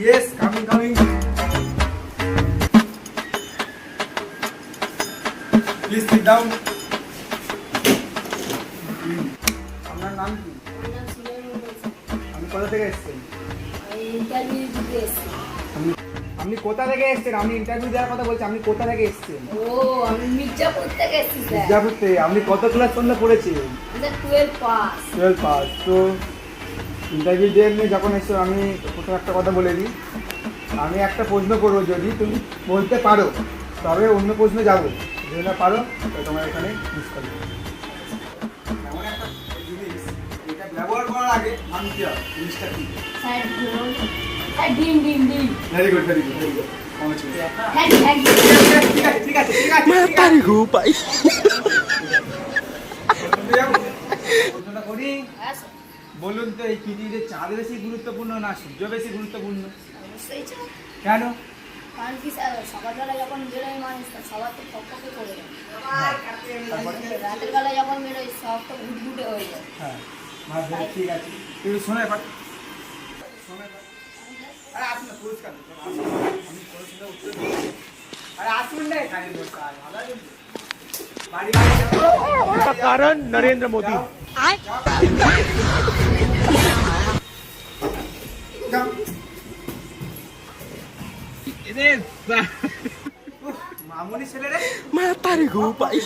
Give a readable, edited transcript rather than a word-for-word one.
Yes, coming. Please sit down. আপনার নাম কি? আপনি কোথা থেকে এসেছেন? আপনি কোথা থেকে এসেছেন? আমি ইন্টারভিউ দেওয়ার কথা বলছি। আপনি কোথা থেকে এসেছেন? আমি মির্জাপুর থেকে এসেছি স্যার। মির্জাপুর থেকে। আপনি কত ক্লাস পর্যন্ত পড়েছেন? 12 পাস। 12 পাস। তো ইন্টারভিউ দিয়ে নিয়ে যখন এসছো, আমি প্রথম একটা কথা বলে দিই। আমি একটা প্রশ্ন করবো, যদি তুমি বলতে পারো তবে অন্য প্রশ্নে যাবো, যদি না পারো তো তোমার এখানে মিস করবে। এমন একটা জিনিস, এটা ব্যবহার করার আগে মানতে হবে জিনিসটা কি। স্যার ডিম। Very good. ঠিক আছে। প্রশ্নটা করি। হ্যাঁ স্যার। বলুন তো, এই পৃথিবীতে চাঁদ বেশি গুরুত্বপূর্ণ না সূর্য বেশি গুরুত্বপূর্ণ? অবশ্যই স্যার। কেন? কারণ কি স্যার, সকালবেলা যখন বেরোয় মানুষ সবার তো ফকফকে করে যায়। রাতের বেলা যখন বেরোয় সব তো ঘুটঘুটে হয়ে যায়। হ্যাঁ, ঠিক আছে। কিন্তু শোনো এবার, আরে আসুন না, পুরস্কার দিন। আমি প্রশ্নের উত্তর দিয়েছি। আরে আসুন না এখানে বসে, আর ভালো আছে তো? বাড়ি का कारण नरेंद्र मोदी। যাও। মামুনি ছেলে রে, मैं तारी घू पाई।